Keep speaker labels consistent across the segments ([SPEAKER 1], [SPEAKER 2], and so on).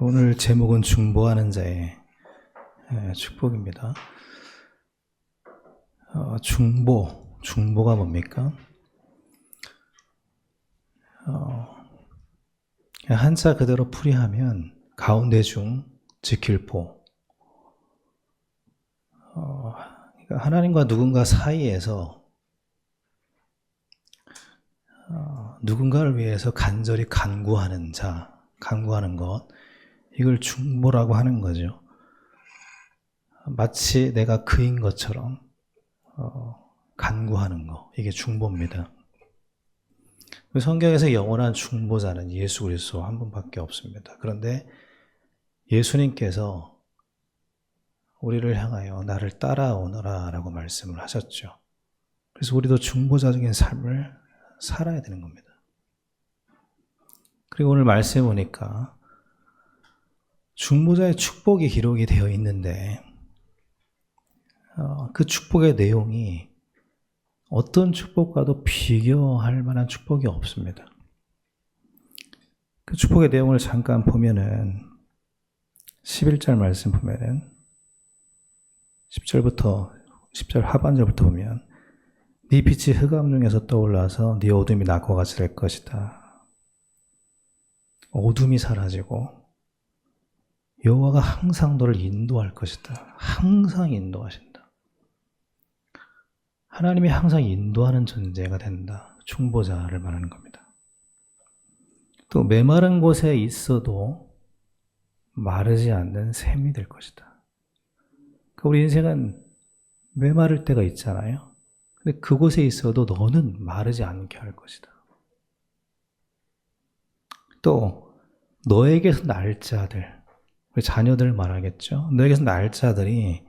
[SPEAKER 1] 오늘 제목은 중보하는 자의 축복입니다. 중보가 뭡니까? 한자 그대로 풀이하면 가운데 중 지킬 보. 그러니까 하나님과 누군가 사이에서 누군가를 위해서 간절히 간구하는 자, 간구하는 것, 이걸 중보라고 하는 거죠. 마치 내가 그인 것처럼 간구하는 거, 이게 중보입니다. 성경에서 영원한 중보자는 예수 그리스도 한 분밖에 없습니다. 그런데 예수님께서 우리를 향하여 나를 따라오너라 라고 말씀을 하셨죠. 그래서 우리도 중보자적인 삶을 살아야 되는 겁니다. 그리고 오늘 말씀해 보니까 중보자의 축복이 기록이 되어 있는데 그 축복의 내용이 어떤 축복과도 비교할 만한 축복이 없습니다. 그 축복의 내용을 잠깐 보면은 11절 말씀 보면은 10절 하반절부터 보면 네 빛이 흑암 중에서 떠올라서 네 어둠이 낮과 같이 될 것이다. 어둠이 사라지고 여호와가 항상 너를 인도할 것이다. 항상 인도하신다. 하나님이 항상 인도하는 존재가 된다. 중보자를 말하는 겁니다. 또 메마른 곳에 있어도 마르지 않는 샘이 될 것이다. 우리 인생은 메마를 때가 있잖아요. 근데 그곳에 있어도 너는 마르지 않게 할 것이다. 또 너에게서 날 자들, 우리 자녀들 말하겠죠. 너에게서 날 자들이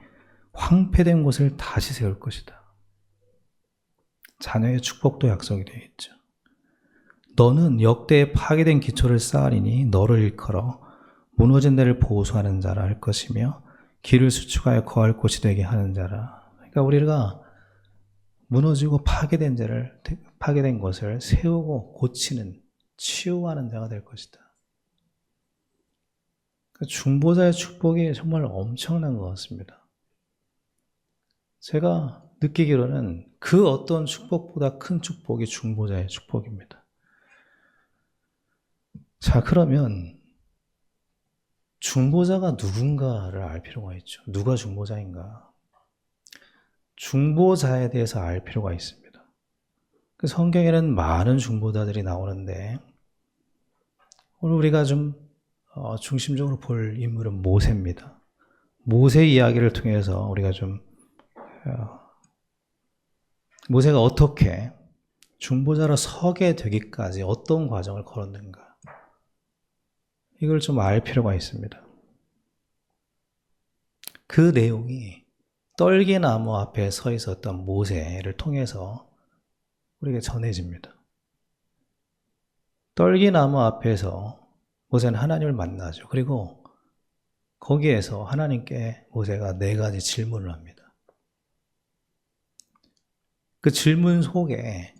[SPEAKER 1] 황폐된 곳을 다시 세울 것이다. 자녀의 축복도 약속이 되어 있죠. 너는 역대에 파괴된 기초를 쌓으리니 너를 일컬어 무너진 데를 보수하는 자라 할 것이며 길을 수축하여 거할 곳이 되게 하는 자라. 그러니까 우리가 무너지고 파괴된 것을 세우고 고치는, 치유하는 자가 될 것이다. 중보자의 축복이 정말 엄청난 것 같습니다. 제가 느끼기로는 그 어떤 축복보다 큰 축복이 중보자의 축복입니다. 자, 그러면 중보자가 누군가를 알 필요가 있죠. 누가 중보자인가? 중보자에 대해서 알 필요가 있습니다. 그 성경에는 많은 중보자들이 나오는데 오늘 우리가 좀 중심적으로 볼 인물은 모세입니다. 모세 이야기를 통해서 우리가 좀 모세가 어떻게 중보자로 서게 되기까지 어떤 과정을 걸었는가, 이걸 좀 알 필요가 있습니다. 그 내용이 떨기나무 앞에 서 있었던 모세를 통해서 우리에게 전해집니다. 떨기나무 앞에서 모세는 하나님을 만나죠. 그리고 거기에서 하나님께 모세가 4가지 질문을 합니다. 그 질문 속에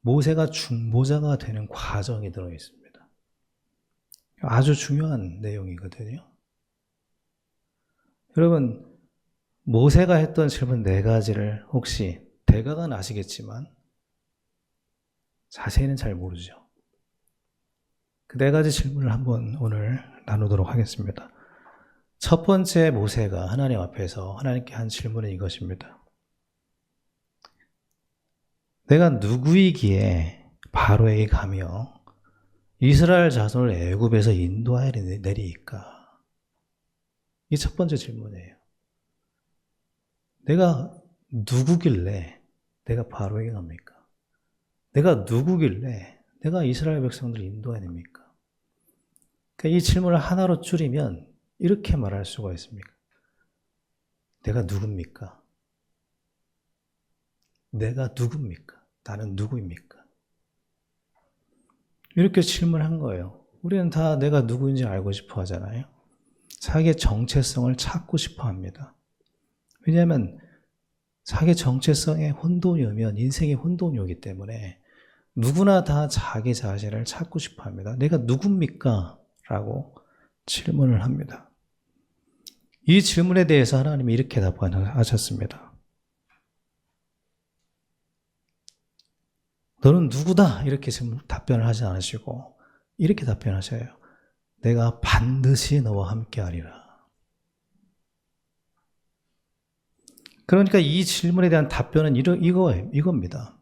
[SPEAKER 1] 모세가 중보자가 되는 과정이 들어있습니다. 아주 중요한 내용이거든요. 여러분, 모세가 했던 질문 4가지를 혹시 대각은 아시겠지만 자세히는 잘 모르죠. 그 4가지 질문을 한번 오늘 나누도록 하겠습니다. 첫 번째, 모세가 하나님 앞에서 하나님께 한 질문은 이것입니다. 내가 누구이기에 바로에게 가며 이스라엘 자손을 애굽에서 인도하여 내리이까? 이게 첫 번째 질문이에요. 내가 누구길래 내가 바로에게 갑니까? 내가 누구길래 내가 이스라엘 백성들을 인도해야 됩니까? 그러니까 이 질문을 하나로 줄이면 이렇게 말할 수가 있습니다. 내가 누굽니까? 내가 누굽니까? 나는 누구입니까? 이렇게 질문한 거예요. 우리는 다 내가 누구인지 알고 싶어 하잖아요. 자기의 정체성을 찾고 싶어 합니다. 왜냐하면 자기 정체성에 혼돈이 오면 인생이 혼돈이 오기 때문에 누구나 다 자기 자신을 찾고 싶어 합니다. 내가 누굽니까? 라고 질문을 합니다. 이 질문에 대해서 하나님이 이렇게 답하셨습니다. 너는 누구다? 이렇게 답변을 하지 않으시고 이렇게 답변하셔요. 내가 반드시 너와 함께하리라. 그러니까 이 질문에 대한 답변은 이겁니다.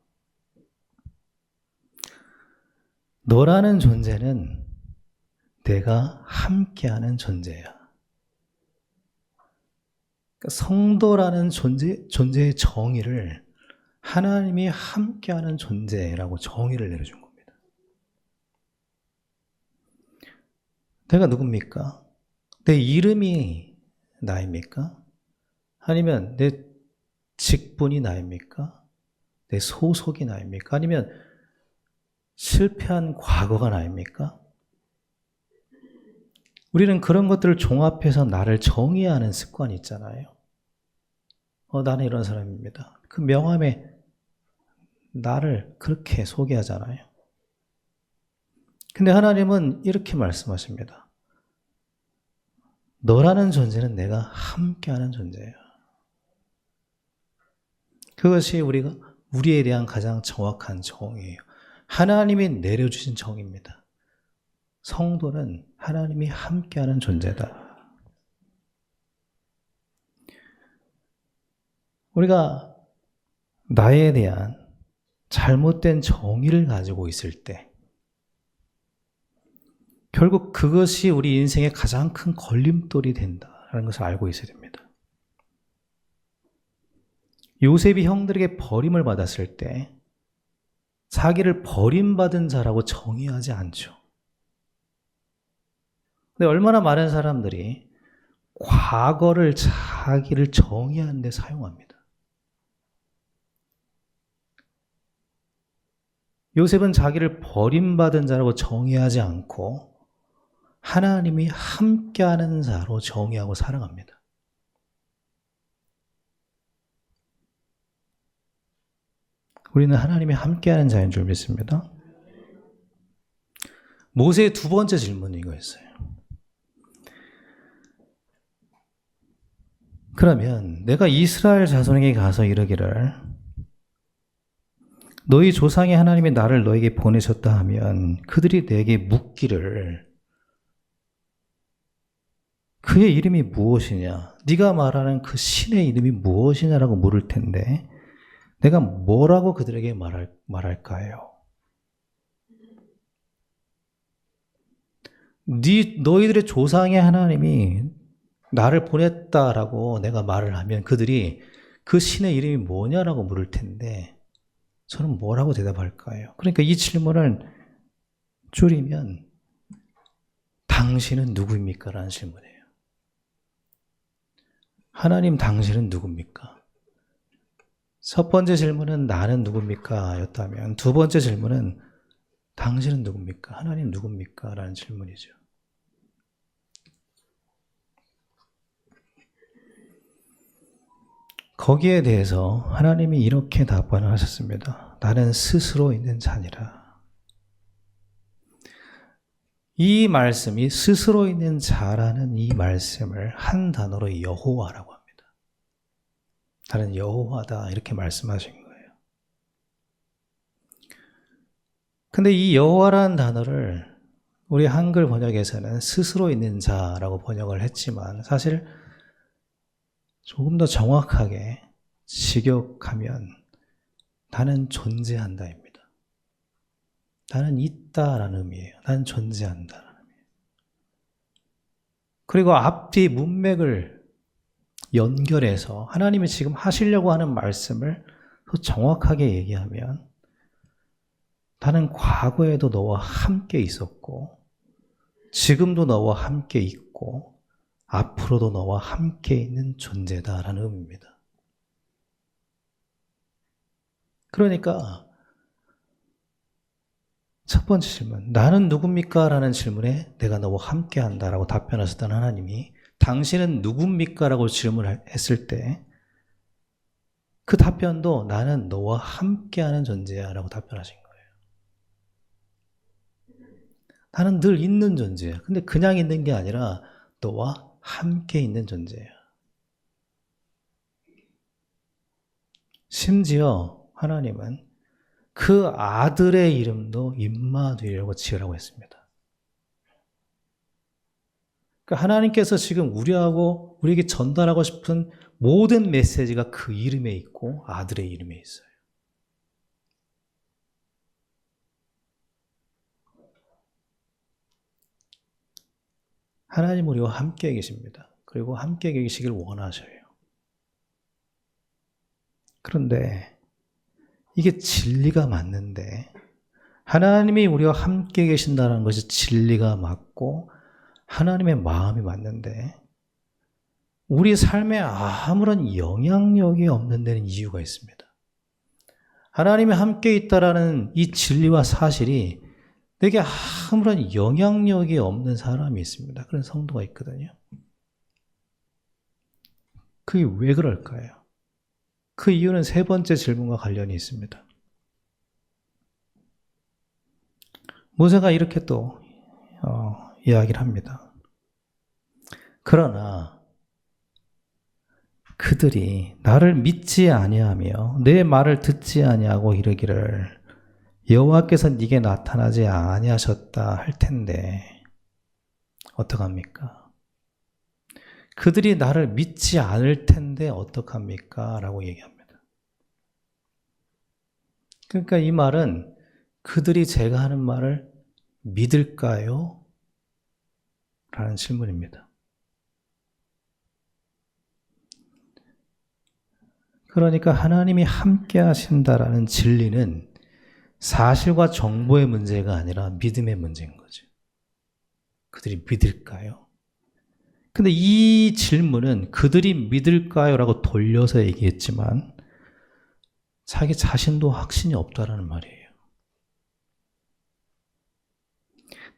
[SPEAKER 1] 너라는 존재는 내가 함께하는 존재야. 그러니까 성도라는 존재의 정의를 하나님이 함께하는 존재라고 정의를 내려준 겁니다. 내가 누굽니까? 내 이름이 나입니까? 아니면 내 직분이 나입니까? 내 소속이 나입니까? 아니면 실패한 과거가 나입니까? 우리는 그런 것들을 종합해서 나를 정의하는 습관이 있잖아요. 나는 이런 사람입니다. 그 명함에 나를 그렇게 소개하잖아요. 근데 하나님은 이렇게 말씀하십니다. 너라는 존재는 내가 함께하는 존재야. 그것이 우리에 대한 가장 정확한 정의예요. 하나님이 내려주신 정의입니다. 성도는 하나님이 함께하는 존재다. 우리가 나에 대한 잘못된 정의를 가지고 있을 때 결국 그것이 우리 인생의 가장 큰 걸림돌이 된다는 것을 알고 있어야 됩니다. 요셉이 형들에게 버림을 받았을 때 자기를 버림받은 자라고 정의하지 않죠. 근데 얼마나 많은 사람들이 과거를 자기를 정의하는 데 사용합니다. 요셉은 자기를 버림받은 자라고 정의하지 않고 하나님이 함께하는 자로 정의하고 살아갑니다. 우리는 하나님이 함께하는 자인 줄 믿습니다. 모세의 두 번째 질문은 이거였어요. 그러면 내가 이스라엘 자손에게 가서 이르기를 너희 조상의 하나님이 나를 너에게 보내셨다 하면 그들이 내게 묻기를 그의 이름이 무엇이냐? 네가 말하는 그 신의 이름이 무엇이냐라고 물을 텐데 내가 뭐라고 그들에게 말할까요? 너희들의 조상의 하나님이 나를 보냈다라고 내가 말을 하면 그들이 그 신의 이름이 뭐냐라고 물을 텐데 저는 뭐라고 대답할까요? 그러니까 이 질문을 줄이면 당신은 누구입니까? 라는 질문이에요. 하나님 당신은 누굽니까? 첫 번째 질문은 나는 누굽니까? 였다면 두 번째 질문은 당신은 누굽니까? 하나님 누굽니까? 라는 질문이죠. 거기에 대해서 하나님이 이렇게 답변을 하셨습니다. 나는 스스로 있는 자니라. 이 말씀이 스스로 있는 자라는 이 말씀을 한 단어로 여호와라고 합니다. 나는 여호와다 이렇게 말씀하신 거예요. 근데 이 여호와라는 단어를 우리 한글 번역에서는 스스로 있는 자라고 번역을 했지만 사실 조금 더 정확하게 직역하면 나는 존재한다입니다. 나는 있다라는 의미예요. 나는 존재한다라는 의미예요. 그리고 앞뒤 문맥을 연결해서 하나님이 지금 하시려고 하는 말씀을 더 정확하게 얘기하면 나는 과거에도 너와 함께 있었고 지금도 너와 함께 있고 앞으로도 너와 함께 있는 존재다라는 의미입니다. 그러니까 첫 번째 질문, 나는 누굽니까? 라는 질문에 내가 너와 함께 한다라고 답변하셨던 하나님이 당신은 누굽니까? 라고 질문했을 때 그 답변도 나는 너와 함께하는 존재야 라고 답변하신 거예요. 나는 늘 있는 존재야. 근데 그냥 있는 게 아니라 너와 함께 있는 존재야. 심지어 하나님은 그 아들의 이름도 임마누엘이라고 지으라고 했습니다. 그러니까 하나님께서 지금 우리에게 전달하고 싶은 모든 메시지가 그 이름에 있고 아들의 이름에 있어요. 하나님 우리와 함께 계십니다. 그리고 함께 계시길 원하셔요. 그런데 이게 진리가 맞는데 하나님이 우리와 함께 계신다는 것이 진리가 맞고 하나님의 마음이 맞는데 우리 삶에 아무런 영향력이 없는 데는 이유가 있습니다. 하나님이 함께 있다라는 이 진리와 사실이 내게 아무런 영향력이 없는 사람이 있습니다. 그런 성도가 있거든요. 그게 왜 그럴까요? 그 이유는 세 번째 질문과 관련이 있습니다. 모세가 이렇게 또 이야기를 합니다. 그러나 그들이 나를 믿지 아니하며 내 말을 듣지 아니하고 이르기를 여호와께서 네게 나타나지 아니하셨다 할 텐데 어떡합니까? 그들이 나를 믿지 않을 텐데 어떡합니까? 라고 얘기합니다. 그러니까 이 말은 그들이 제가 하는 말을 믿을까요? 라는 질문입니다. 그러니까 하나님이 함께 하신다라는 진리는 사실과 정보의 문제가 아니라 믿음의 문제인 거죠. 그들이 믿을까요? 근데 이 질문은 그들이 믿을까요? 라고 돌려서 얘기했지만 자기 자신도 확신이 없다라는 말이에요.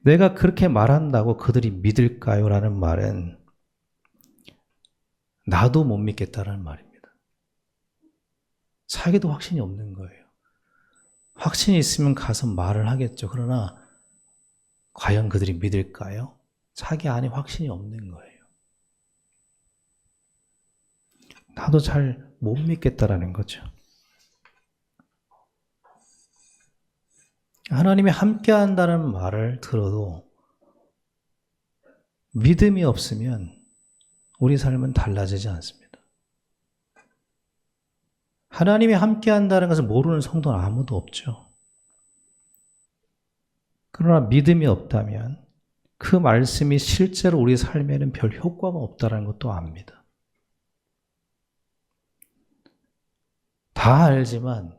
[SPEAKER 1] 내가 그렇게 말한다고 그들이 믿을까요? 라는 말은 나도 못 믿겠다라는 말입니다. 자기도 확신이 없는 거예요. 확신이 있으면 가서 말을 하겠죠. 그러나 과연 그들이 믿을까요? 자기 안에 확신이 없는 거예요. 나도 잘 못 믿겠다라는 거죠. 하나님이 함께 한다는 말을 들어도 믿음이 없으면 우리 삶은 달라지지 않습니다. 하나님이 함께 한다는 것을 모르는 성도는 아무도 없죠. 그러나 믿음이 없다면 그 말씀이 실제로 우리 삶에는 별 효과가 없다는 것도 압니다. 다 알지만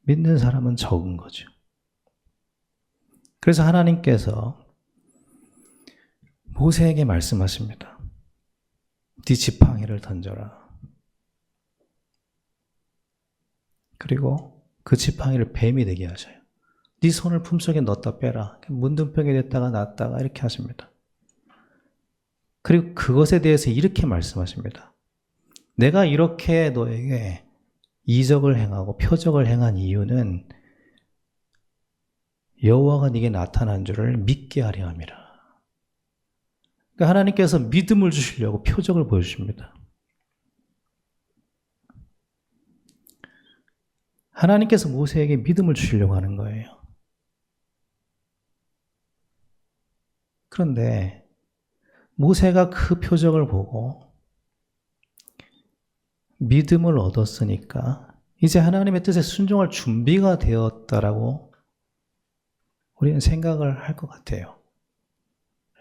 [SPEAKER 1] 믿는 사람은 적은 거죠. 그래서 하나님께서 모세에게 말씀하십니다. 네 지팡이를 던져라. 그리고 그 지팡이를 뱀이 되게 하셔요. 네 손을 품속에 넣었다 빼라. 문둥병이 됐다가 낫다가 이렇게 하십니다. 그리고 그것에 대해서 이렇게 말씀하십니다. 내가 이렇게 너에게 이적을 행하고 표적을 행한 이유는 여호와가 네게 나타난 줄을 믿게 하려 함이라. 그러니까 하나님께서 믿음을 주시려고 표적을 보여주십니다. 하나님께서 모세에게 믿음을 주시려고 하는 거예요. 그런데 모세가 그 표적을 보고 믿음을 얻었으니까 이제 하나님의 뜻에 순종할 준비가 되었다라고 우리는 생각을 할 것 같아요.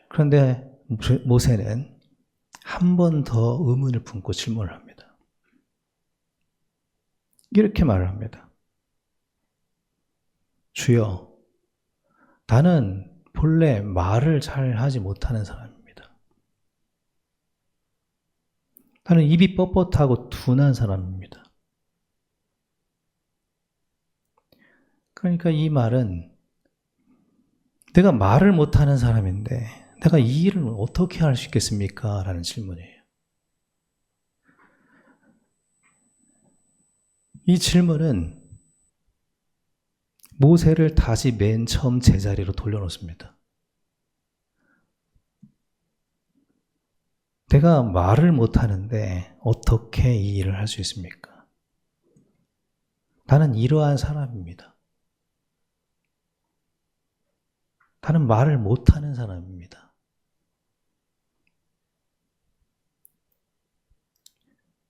[SPEAKER 1] 그런데 모세는 한 번 더 의문을 품고 질문을 합니다. 이렇게 말을 합니다. 주여, 나는 본래 말을 잘 하지 못하는 사람입니다. 나는 입이 뻣뻣하고 둔한 사람입니다. 그러니까 이 말은 내가 말을 못하는 사람인데 내가 이 일을 어떻게 할 수 있겠습니까? 라는 질문이에요. 이 질문은 모세를 다시 맨 처음 제자리로 돌려놓습니다. 내가 말을 못하는데 어떻게 이 일을 할 수 있습니까? 나는 이러한 사람입니다. 나는 말을 못하는 사람입니다.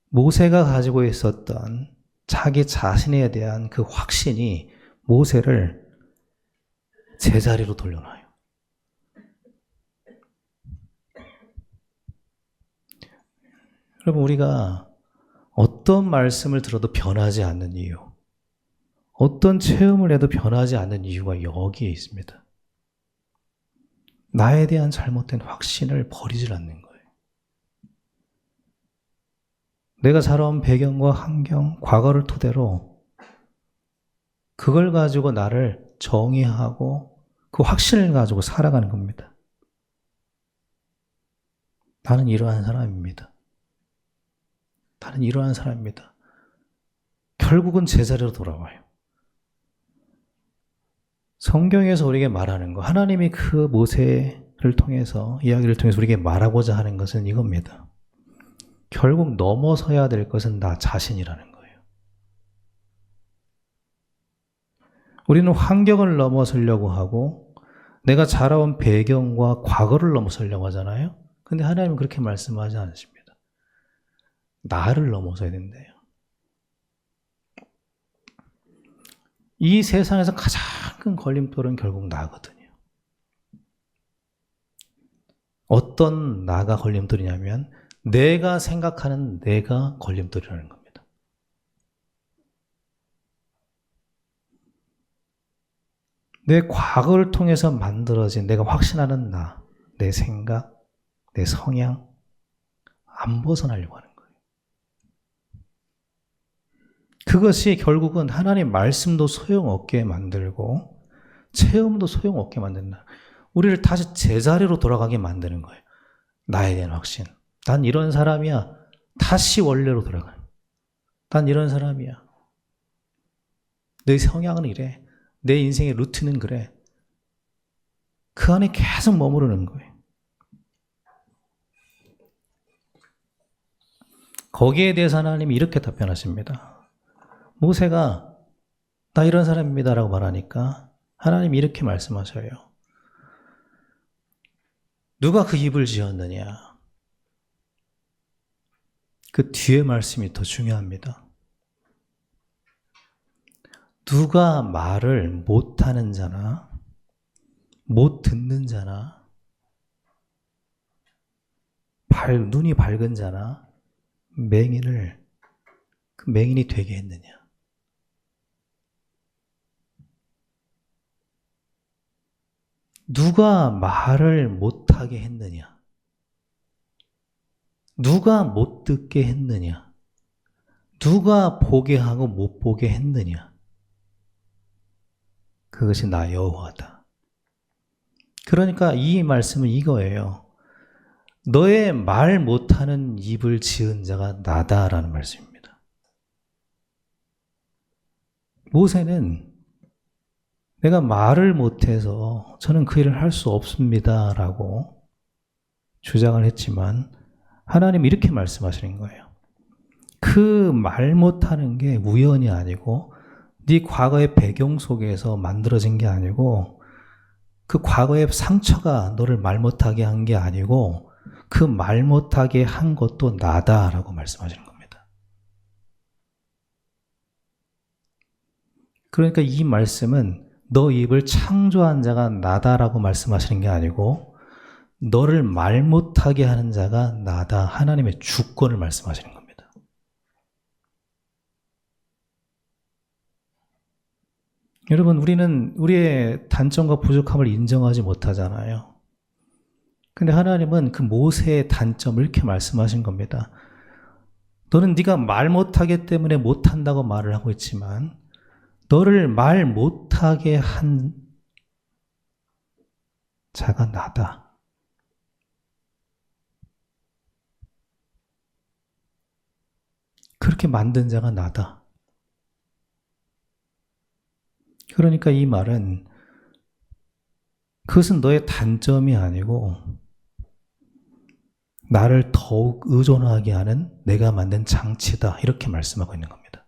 [SPEAKER 1] 모세가 가지고 있었던 자기 자신에 대한 그 확신이 모세를 제자리로 돌려놔요. 여러분, 우리가 어떤 말씀을 들어도 변하지 않는 이유, 어떤 체험을 해도 변하지 않는 이유가 여기에 있습니다. 나에 대한 잘못된 확신을 버리질 않는 거예요. 내가 살아온 배경과 환경, 과거를 토대로 그걸 가지고 나를 정의하고 그 확신을 가지고 살아가는 겁니다. 나는 이러한 사람입니다. 나는 이러한 사람입니다. 결국은 제자리로 돌아와요. 성경에서 우리에게 말하는 거, 하나님이 그 모세를 통해서, 이야기를 통해서 우리에게 말하고자 하는 것은 이겁니다. 결국 넘어서야 될 것은 나 자신이라는 거예요. 우리는 환경을 넘어서려고 하고 내가 자라온 배경과 과거를 넘어서려고 하잖아요. 근데 하나님은 그렇게 말씀하지 않으십니다. 나를 넘어서야 된대요. 이 세상에서 가장 큰 걸림돌은 결국 나거든요. 어떤 나가 걸림돌이냐면 내가 생각하는 내가 걸림돌이라는 겁니다. 내 과거를 통해서 만들어진 내가 확신하는 나, 내 생각, 내 성향 안 벗어나려고 하는 거예요. 그것이 결국은 하나님 말씀도 소용없게 만들고 체험도 소용없게 만든다. 우리를 다시 제자리로 돌아가게 만드는 거예요. 나에 대한 확신. 난 이런 사람이야. 다시 원래로 돌아가요. 난 이런 사람이야. 내 성향은 이래. 내 인생의 루틴은 그래. 그 안에 계속 머무르는 거예요. 거기에 대해서 하나님이 이렇게 답변하십니다. 모세가 나 이런 사람입니다라고 말하니까 하나님이 이렇게 말씀하셔요. 누가 그 입을 지었느냐? 그 뒤에 말씀이 더 중요합니다. 누가 말을 못하는 자나 못 듣는 자나 눈이 밝은 자나 그 맹인이 되게 했느냐? 누가 말을 못하게 했느냐? 누가 못 듣게 했느냐? 누가 보게 하고 못 보게 했느냐? 그것이 나 여호와다. 그러니까 이 말씀은 이거예요. 너의 말 못하는 입을 지은 자가 나다라는 말씀입니다. 모세는 내가 말을 못해서 저는 그 일을 할 수 없습니다라고 주장을 했지만 하나님이 이렇게 말씀하시는 거예요. 그 말 못하는 게 우연이 아니고 네 과거의 배경 속에서 만들어진 게 아니고 그 과거의 상처가 너를 말 못하게 한 게 아니고 그 말 못하게 한 것도 나다라고 말씀하시는 겁니다. 그러니까 이 말씀은 너 입을 창조한 자가 나다라고 말씀하시는 게 아니고 너를 말 못하게 하는 자가 나다, 하나님의 주권을 말씀하시는 겁니다. 여러분, 우리는 우리의 단점과 부족함을 인정하지 못하잖아요. 근데 하나님은 그 모세의 단점을 이렇게 말씀하신 겁니다. 너는 네가 말 못하기 때문에 못한다고 말을 하고 있지만 너를 말 못하게 한 자가 나다. 그렇게 만든 자가 나다. 그러니까 이 말은 그것은 너의 단점이 아니고 나를 더욱 의존하게 하는 내가 만든 장치다, 이렇게 말씀하고 있는 겁니다.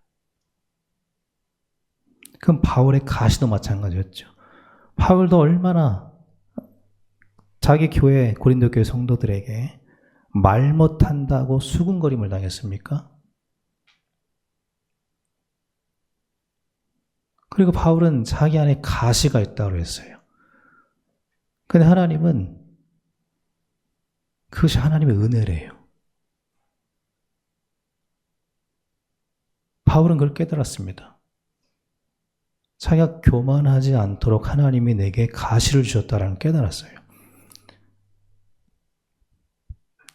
[SPEAKER 1] 그럼 바울의 가시도 마찬가지였죠. 바울도 얼마나 자기 교회, 고린도 교회 성도들에게 말 못한다고 수군거림을 당했습니까? 그리고 바울은 자기 안에 가시가 있다고 했어요. 근데 하나님은 그것이 하나님의 은혜래요. 바울은 그걸 깨달았습니다. 자기가 교만하지 않도록 하나님이 내게 가시를 주셨다는 걸 깨달았어요.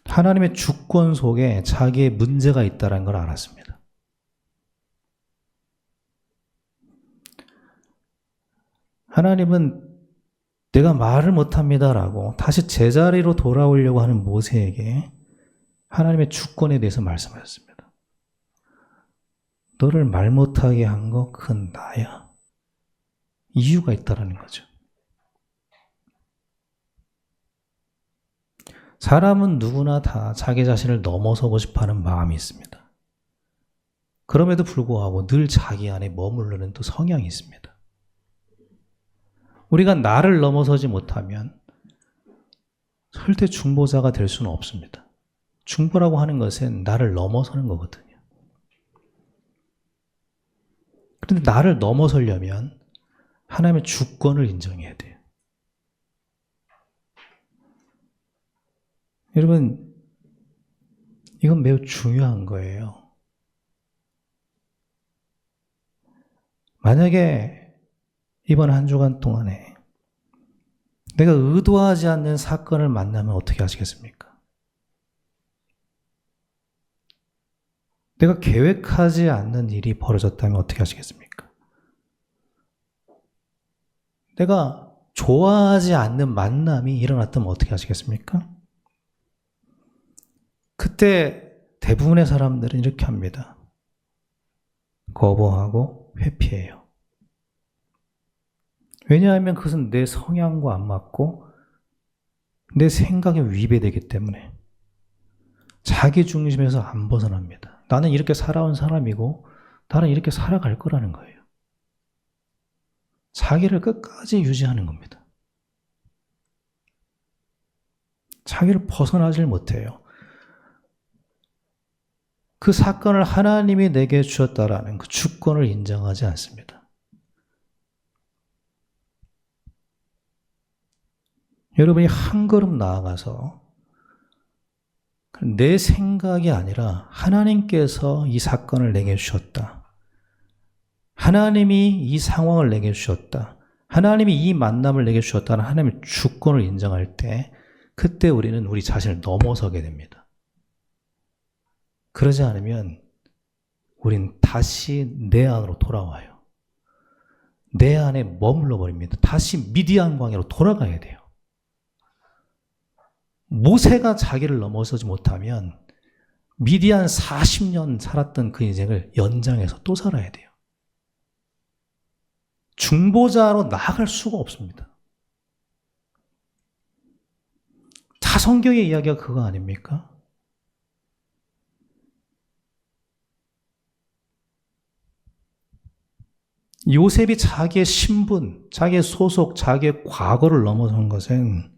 [SPEAKER 1] 하나님의 주권 속에 자기의 문제가 있다는 걸 알았습니다. 하나님은 내가 말을 못합니다라고 다시 제자리로 돌아오려고 하는 모세에게 하나님의 주권에 대해서 말씀하셨습니다. 너를 말 못하게 한 거 그건 나야. 이유가 있다라는 거죠. 사람은 누구나 다 자기 자신을 넘어서고 싶어하는 마음이 있습니다. 그럼에도 불구하고 늘 자기 안에 머무르는 또 성향이 있습니다. 우리가 나를 넘어서지 못하면 절대 중보자가 될 수는 없습니다. 중보라고 하는 것은 나를 넘어서는 거거든요. 그런데 나를 넘어서려면 하나님의 주권을 인정해야 돼요. 여러분, 이건 매우 중요한 거예요. 만약에 이번 한 주간 동안에 내가 의도하지 않는 사건을 만나면 어떻게 하시겠습니까? 내가 계획하지 않는 일이 벌어졌다면 어떻게 하시겠습니까? 내가 좋아하지 않는 만남이 일어났다면 어떻게 하시겠습니까? 그때 대부분의 사람들은 이렇게 합니다. 거부하고 회피해요. 왜냐하면 그것은 내 성향과 안 맞고 내 생각에 위배되기 때문에 자기 중심에서 안 벗어납니다. 나는 이렇게 살아온 사람이고 나는 이렇게 살아갈 거라는 거예요. 자기를 끝까지 유지하는 겁니다. 자기를 벗어나질 못해요. 그 사건을 하나님이 내게 주셨다라는 그 주권을 인정하지 않습니다. 여러분이 한 걸음 나아가서 내 생각이 아니라 하나님께서 이 사건을 내게 주셨다. 하나님이 이 상황을 내게 주셨다. 하나님이 이 만남을 내게 주셨다는 하나님의 주권을 인정할 때 그때 우리는 우리 자신을 넘어서게 됩니다. 그러지 않으면 우린 다시 내 안으로 돌아와요. 내 안에 머물러 버립니다. 다시 미디안 광야로 돌아가야 돼요. 모세가 자기를 넘어서지 못하면 미디안 40년 살았던 그 인생을 연장해서 또 살아야 돼요. 중보자로 나아갈 수가 없습니다. 다 성경의 이야기가 그거 아닙니까? 요셉이 자기의 신분, 자기의 소속, 자기의 과거를 넘어선 것은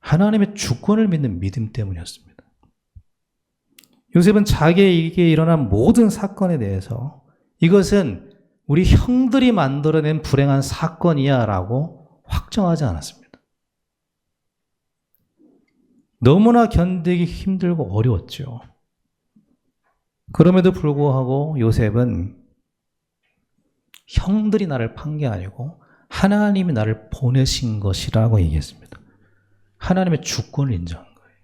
[SPEAKER 1] 하나님의 주권을 믿는 믿음 때문이었습니다. 요셉은 자기에게 일어난 모든 사건에 대해서 이것은 우리 형들이 만들어낸 불행한 사건이야 라고 확정하지 않았습니다. 너무나 견디기 힘들고 어려웠죠. 그럼에도 불구하고 요셉은 형들이 나를 판 게 아니고 하나님이 나를 보내신 것이라고 얘기했습니다. 하나님의 주권을 인정한 거예요.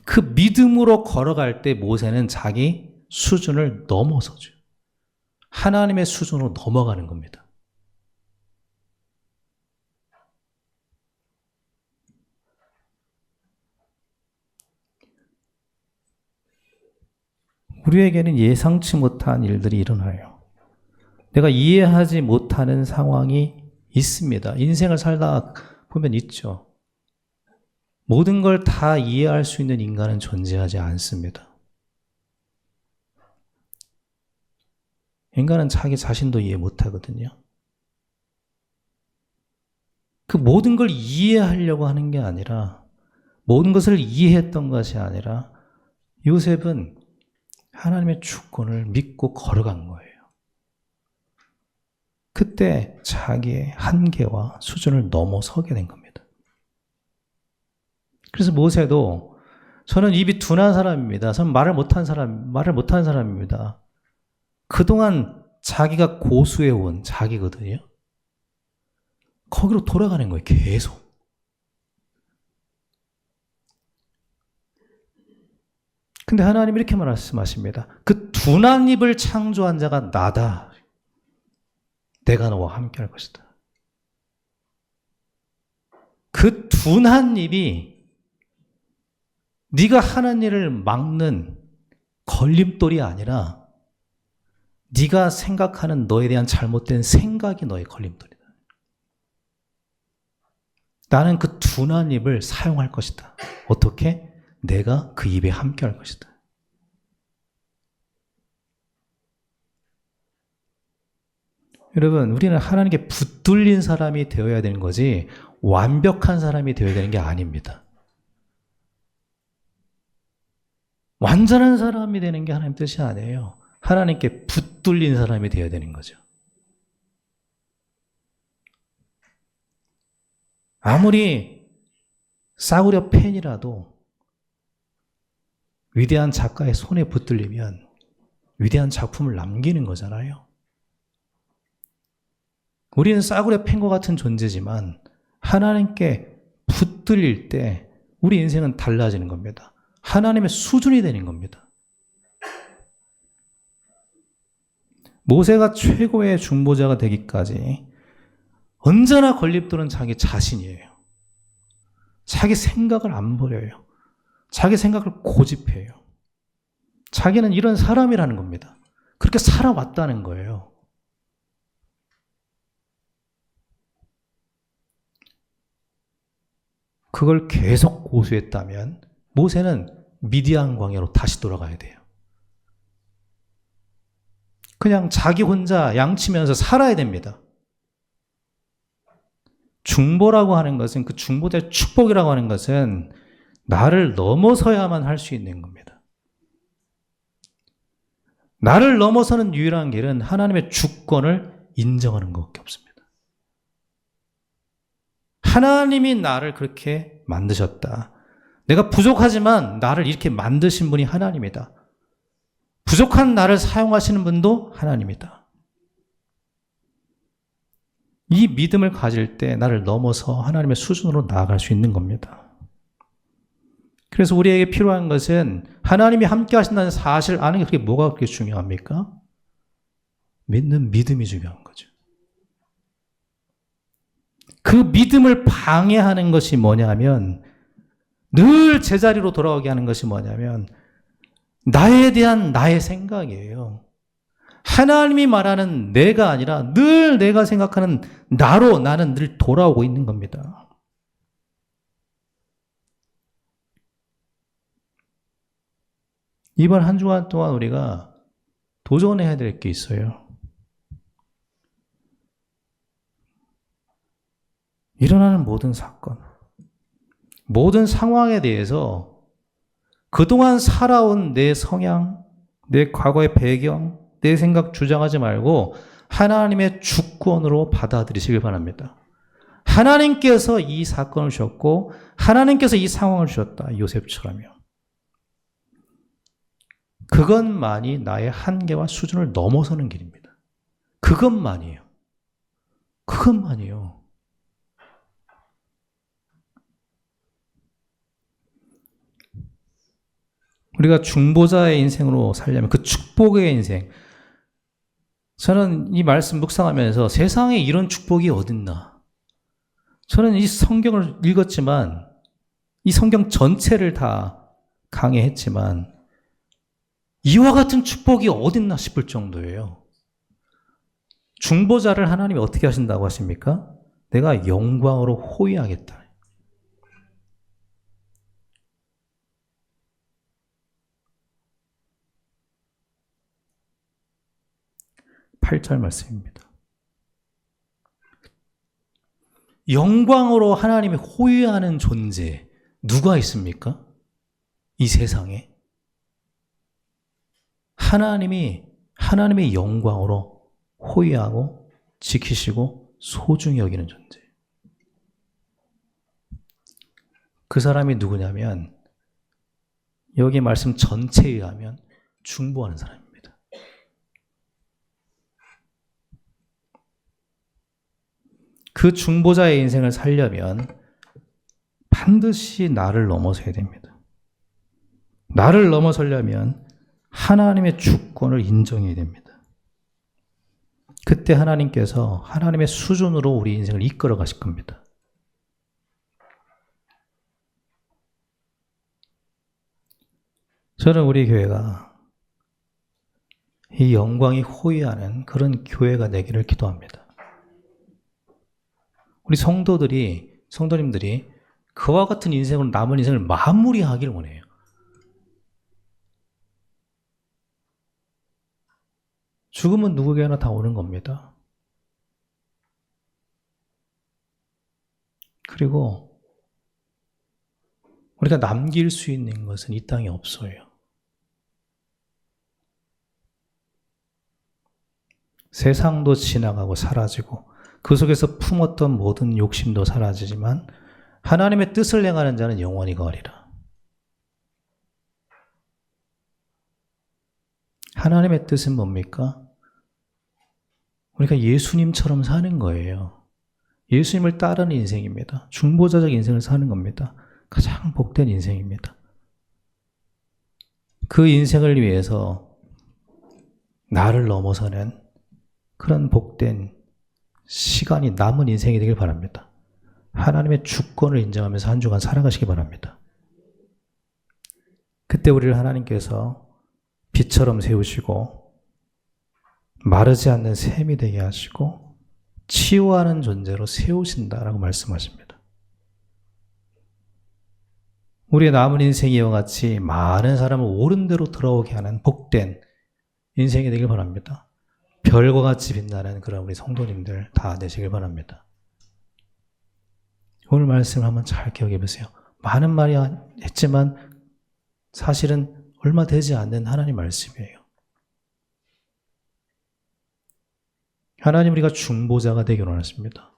[SPEAKER 1] 그 믿음으로 걸어갈 때 모세는 자기 수준을 넘어서죠. 하나님의 수준으로 넘어가는 겁니다. 우리에게는 예상치 못한 일들이 일어나요. 내가 이해하지 못하는 상황이 있습니다. 인생을 살다 보면 있죠. 모든 걸 다 이해할 수 있는 인간은 존재하지 않습니다. 인간은 자기 자신도 이해 못하거든요. 그 모든 걸 이해하려고 하는 게 아니라, 모든 것을 이해했던 것이 아니라 요셉은 하나님의 주권을 믿고 걸어간 거예요. 그때 자기의 한계와 수준을 넘어서게 된 겁니다. 그래서 모세도 저는 입이 둔한 사람입니다. 저는 말을 못한 사람입니다. 그동안 자기가 고수해온 자기거든요. 거기로 돌아가는 거예요, 계속. 근데 하나님 이렇게 말씀하십니다. 그 둔한 입을 창조한 자가 나다. 내가 너와 함께 할 것이다. 그 둔한 입이 네가 하는 일을 막는 걸림돌이 아니라 네가 생각하는 너에 대한 잘못된 생각이 너의 걸림돌이다. 나는 그 둔한 입을 사용할 것이다. 어떻게? 내가 그 입에 함께 할 것이다. 여러분, 우리는 하나님께 붙들린 사람이 되어야 되는 거지 완벽한 사람이 되어야 되는 게 아닙니다. 완전한 사람이 되는 게 하나님 뜻이 아니에요. 하나님께 붙들린 사람이 되어야 되는 거죠. 아무리 싸구려 펜이라도 위대한 작가의 손에 붙들리면 위대한 작품을 남기는 거잖아요. 우리는 싸구려 펜과 같은 존재지만 하나님께 붙들릴 때 우리 인생은 달라지는 겁니다. 하나님의 수준이 되는 겁니다. 모세가 최고의 중보자가 되기까지 언제나 걸림돌은 자기 자신이에요. 자기 생각을 안 버려요. 자기 생각을 고집해요. 자기는 이런 사람이라는 겁니다. 그렇게 살아왔다는 거예요. 그걸 계속 고수했다면 모세는 미디안 광야로 다시 돌아가야 돼요. 그냥 자기 혼자 양치면서 살아야 됩니다. 중보라고 하는 것은, 그 중보자의 축복이라고 하는 것은 나를 넘어서야만 할 수 있는 겁니다. 나를 넘어서는 유일한 길은 하나님의 주권을 인정하는 것밖에 없습니다. 하나님이 나를 그렇게 만드셨다. 내가 부족하지만 나를 이렇게 만드신 분이 하나님이다. 부족한 나를 사용하시는 분도 하나님이다. 이 믿음을 가질 때 나를 넘어서 하나님의 수준으로 나아갈 수 있는 겁니다. 그래서 우리에게 필요한 것은 하나님이 함께 하신다는 사실 아는 게 그게 뭐가 그렇게 중요합니까? 믿는 믿음이 중요한 거죠. 그 믿음을 방해하는 것이 뭐냐면, 늘 제자리로 돌아오게 하는 것이 뭐냐면 나에 대한 나의 생각이에요. 하나님이 말하는 내가 아니라 늘 내가 생각하는 나로 나는 늘 돌아오고 있는 겁니다. 이번 한 주간 동안 우리가 도전해야 될 게 있어요. 일어나는 모든 사건, 모든 상황에 대해서 그동안 살아온 내 성향, 내 과거의 배경, 내 생각 주장하지 말고 하나님의 주권으로 받아들이시길 바랍니다. 하나님께서 이 사건을 주셨고 하나님께서 이 상황을 주셨다. 요셉처럼요. 그것만이 나의 한계와 수준을 넘어서는 길입니다. 그것만이에요. 그것만이에요. 우리가 중보자의 인생으로 살려면, 그 축복의 인생, 저는 이 말씀 묵상하면서 세상에 이런 축복이 어딨나. 저는 이 성경을 읽었지만, 이 성경 전체를 다 강해했지만 이와 같은 축복이 어딨나 싶을 정도예요. 중보자를 하나님이 어떻게 하신다고 하십니까? 내가 영광으로 호위하겠다. 8절 말씀입니다. 영광으로 하나님이 호위하는 존재 누가 있습니까? 이 세상에 하나님의 영광으로 호위하고 지키시고 소중히 여기는 존재. 그 사람이 누구냐면 여기 말씀 전체에 의하면 중보하는 사람입니다. 그 중보자의 인생을 살려면 반드시 나를 넘어서야 됩니다. 나를 넘어서려면 하나님의 주권을 인정해야 됩니다. 그때 하나님께서 하나님의 수준으로 우리 인생을 이끌어 가실 겁니다. 저는 우리 교회가 이 영광이 호위하는 그런 교회가 되기를 기도합니다. 우리 성도님들이 그와 같은 인생으로 남은 인생을 마무리하기를 원해요. 죽음은 누구에게나 다 오는 겁니다. 그리고 우리가 남길 수 있는 것은 이 땅에 없어요. 세상도 지나가고 사라지고 그 속에서 품었던 모든 욕심도 사라지지만 하나님의 뜻을 행하는 자는 영원히 거하리라. 하나님의 뜻은 뭡니까? 우리가 예수님처럼 사는 거예요. 예수님을 따르는 인생입니다. 중보자적 인생을 사는 겁니다. 가장 복된 인생입니다. 그 인생을 위해서 나를 넘어서는 그런 복된 시간이 남은 인생이 되길 바랍니다. 하나님의 주권을 인정하면서 한 주간 살아가시기 바랍니다. 그때 우리를 하나님께서 빛처럼 세우시고 마르지 않는 샘이 되게 하시고 치유하는 존재로 세우신다라고 말씀하십니다. 우리의 남은 인생이 이와 같이 많은 사람을 옳은 대로 들어오게 하는 복된 인생이 되길 바랍니다. 별과 같이 빛나는 그런 우리 성도님들 다 되시길 바랍니다. 오늘 말씀을 한번 잘 기억해 보세요. 많은 말이 했지만 사실은 얼마 되지 않는 하나님 말씀이에요. 하나님 우리가 중보자가 되기를 원하십니다.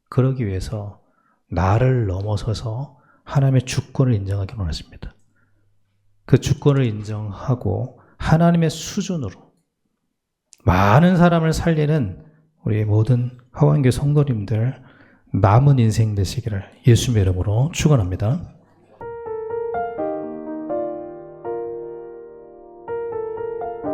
[SPEAKER 1] 그러기 위해서 나를 넘어서서 하나님의 주권을 인정하기를 원하십니다. 그 주권을 인정하고 하나님의 수준으로 많은 사람을 살리는 우리 모든 하원교 성도님들 남은 인생 되시기를 예수님의 이름으로 축원합니다.